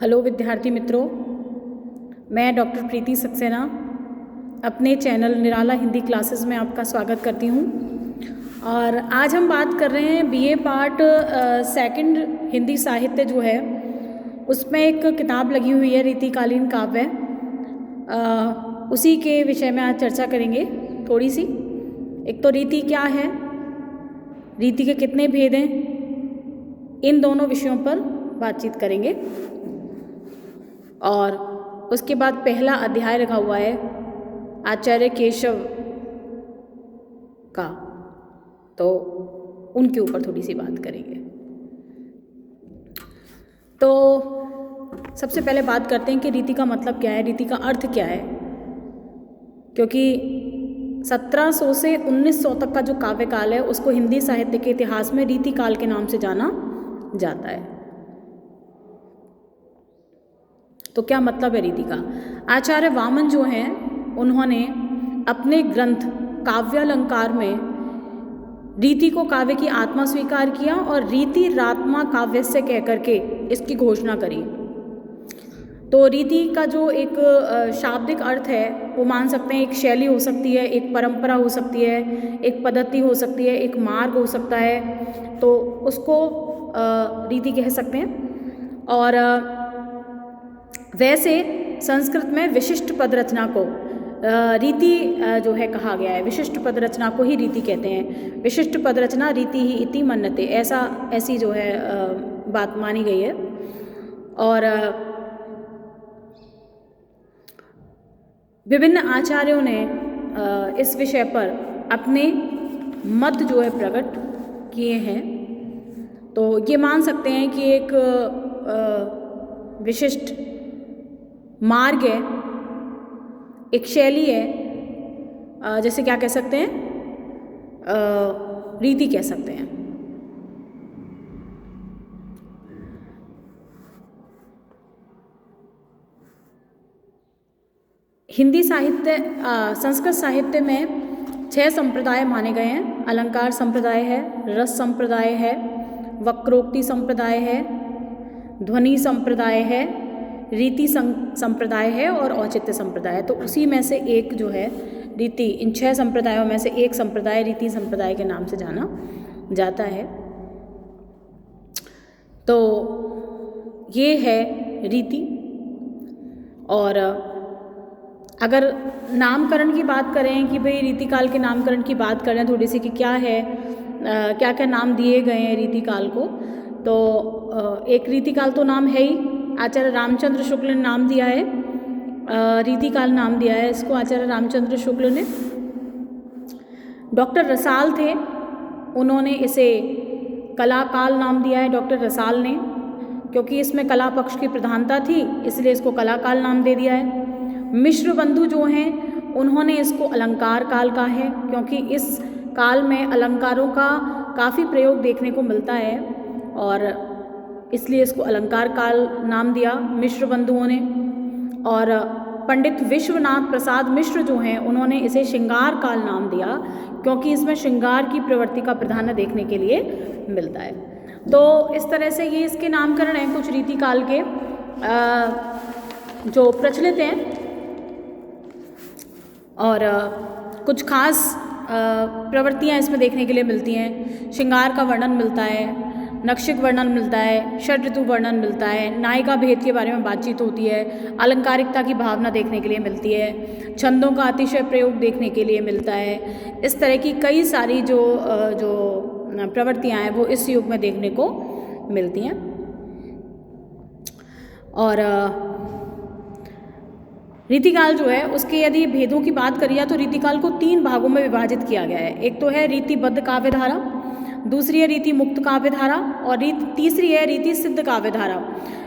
Hello विद्यार्थी मित्रों, मैं डॉक्टर प्रीति सक्सेना अपने चैनल निराला हिंदी क्लासेस में आपका स्वागत करती हूँ। और आज हम बात कर रहे हैं बीए पार्ट सेकंड हिंदी साहित्य जो है उसमें एक किताब लगी हुई है रीतिकालीन काव्य। उसी के विषय में आज चर्चा करेंगे थोड़ी सी। एक तो रीति क्या है, रीति के कितने भेद हैं, इन दोनों विषयों पर बातचीत करेंगे। और उसके बाद पहला अध्याय रखा हुआ है आचार्य केशव का, तो उनके ऊपर थोड़ी सी बात करेंगे। तो सबसे पहले बात करते हैं कि रीति का मतलब क्या है, रीति का अर्थ क्या है। क्योंकि 1700 से 1900 तक का जो काव्यकाल है उसको हिंदी साहित्य के इतिहास में रीति काल के नाम से जाना जाता है। तो क्या मतलब है रीति का। आचार्य वामन जो हैं उन्होंने अपने ग्रंथ काव्यालंकार में रीति को काव्य की आत्मा स्वीकार किया और रीति रात्मा काव्य से कह करके इसकी घोषणा करी। तो रीति का जो एक शाब्दिक अर्थ है वो मान सकते हैं एक शैली हो सकती है, एक परंपरा हो सकती है, एक पद्धति हो सकती है, एक मार्ग हो सकता है, तो उसको रीति कह सकते हैं। और वैसे संस्कृत में विशिष्ट पद रचना को रीति जो है कहा गया है, विशिष्ट पद रचना को ही रीति कहते हैं। विशिष्ट पद रचना रीति ही इति मन्यते, ऐसी जो है बात मानी गई है। और विभिन्न आचार्यों ने इस विषय पर अपने मत जो है प्रकट किए हैं। तो ये मान सकते हैं कि एक विशिष्ट मार्ग है, एक शैली है, जैसे क्या कह सकते हैं, रीति कह सकते हैं। हिंदी साहित्य संस्कृत साहित्य में 6 संप्रदाय माने गए हैं। अलंकार संप्रदाय है, रस संप्रदाय है, वक्रोक्ति संप्रदाय है, ध्वनि संप्रदाय है, रीति संप्रदाय है और औचित्य संप्रदाय है। तो उसी में से एक जो है रीति, इन 6 संप्रदायों में से एक संप्रदाय रीति संप्रदाय के नाम से जाना जाता है। तो ये है रीति। और अगर नामकरण की बात करें कि भाई रीतिकाल के नामकरण की बात करें थोड़ी सी कि क्या है, क्या क्या नाम दिए गए हैं रीतिकाल को, तो एक रीतिकाल तो नाम है ही, आचार्य रामचंद्र शुक्ल ने नाम दिया है, रीतिकाल नाम दिया है इसको आचार्य रामचंद्र शुक्ल ने। डॉक्टर रसाल थे, उन्होंने इसे कलाकाल नाम दिया है डॉक्टर रसाल ने, क्योंकि इसमें कला पक्ष की प्रधानता थी इसलिए इसको कलाकाल नाम दे दिया है। मिश्र बंधु जो हैं उन्होंने इसको अलंकार काल कहा है, क्योंकि इस काल में अलंकारों का काफ़ी प्रयोग देखने को मिलता है और इसलिए इसको अलंकार काल नाम दिया मिश्र बंधुओं ने। और पंडित विश्वनाथ प्रसाद मिश्र जो हैं उन्होंने इसे श्रृंगार काल नाम दिया, क्योंकि इसमें श्रृंगार की प्रवृत्ति का प्राधान्य देखने के लिए मिलता है। तो इस तरह से ये इसके नामकरण हैं कुछ रीतिकाल के जो प्रचलित हैं। और कुछ खास प्रवृत्तियाँ इसमें देखने के लिए मिलती हैं। श्रृंगार का वर्णन मिलता है, नक्षिक वर्णन मिलता है, षड ऋतु वर्णन मिलता है, नायिका भेद के बारे में बातचीत होती है, अलंकारिकता की भावना देखने के लिए मिलती है, छंदों का अतिशय प्रयोग देखने के लिए मिलता है। इस तरह की कई सारी जो प्रवृत्तियाँ हैं वो इस युग में देखने को मिलती हैं। और रीतिकाल जो है उसके यदि भेदों की बात करिए तो रीतिकाल को 3 भागों में विभाजित किया गया है। एक तो है रीतिबद्ध काव्यधारा, दूसरी है रीति मुक्त काव्यधारा और तीसरी है रीति सिद्ध काव्यधारा।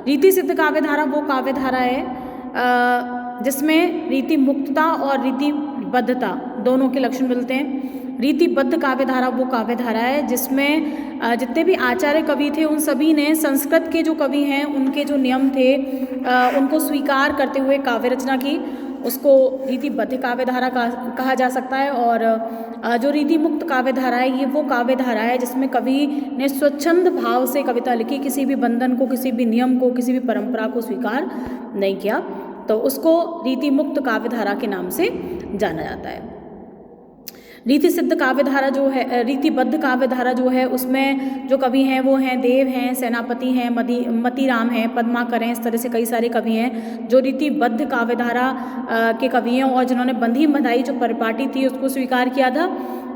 रीति सिद्ध काव्यधारा वो काव्यधारा है जिसमें रीति मुक्तता और रीतिबद्धता दोनों के लक्षण मिलते हैं। रीतिबद्ध काव्यधारा वो काव्यधारा है जिसमें जितने भी आचार्य कवि थे उन सभी ने संस्कृत के जो कवि हैं उनके जो नियम थे उनको स्वीकार करते हुए काव्य रचना की। उसको रीतिबद्ध काव्य धारा कहा जा सकता है। और जो रीति मुक्त काव्य धारा है, ये वो काव्य धारा है जिसमें कवि ने स्वच्छंद भाव से कविता लिखी, किसी भी बंधन को, किसी भी नियम को, किसी भी परंपरा को स्वीकार नहीं किया, तो उसको रीति मुक्त काव्य धारा के नाम से जाना जाता है। रीति सिद्ध काव्य धारा जो है, रीतिबद्ध काव्य धारा जो है, उसमें जो कवि हैं वो हैं देव हैं, सेनापति हैं, मतीराम हैं, पद्माकर हैं, इस तरह से कई सारे कवि हैं जो रीतिबद्ध काव्य धारा के कवि हैं और जिन्होंने बंधी बंधाई जो परिपाटी थी उसको स्वीकार किया था।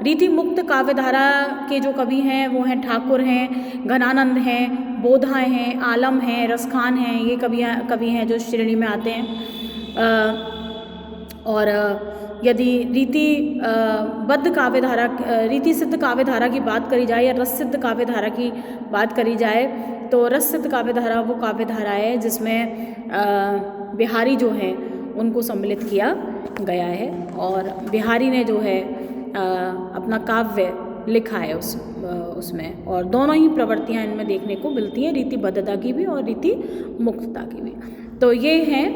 रीति मुक्त काव्य धारा के जो कवि हैं वो हैं ठाकुर हैं, घनानंद हैं, बोधा हैं, आलम हैं, रसखान हैं, ये कवि हैं जो श्रेणी में आते हैं। और यदि रीतिबद्ध काव्य धारा, रीति सिद्ध काव्य धारा की बात करी जाए या रस सिद्ध काव्य धारा की बात करी जाए, तो रस सिद्ध काव्य धारा वो काव्य धारा है जिसमें बिहारी जो हैं उनको सम्मिलित किया गया है और बिहारी ने जो है अपना काव्य लिखा है उसमें। और दोनों ही प्रवृत्तियाँ इनमें देखने को मिलती हैं, रीतिबद्धता की भी और रीति मुक्तता की भी। तो ये हैं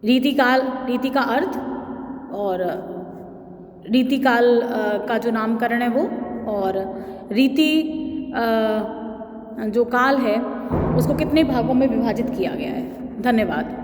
रीतिकाल, रीति का अर्थ और रीतिकाल का जो नामकरण है वो, और रीति जो काल है उसको कितने भागों में विभाजित किया गया है। धन्यवाद।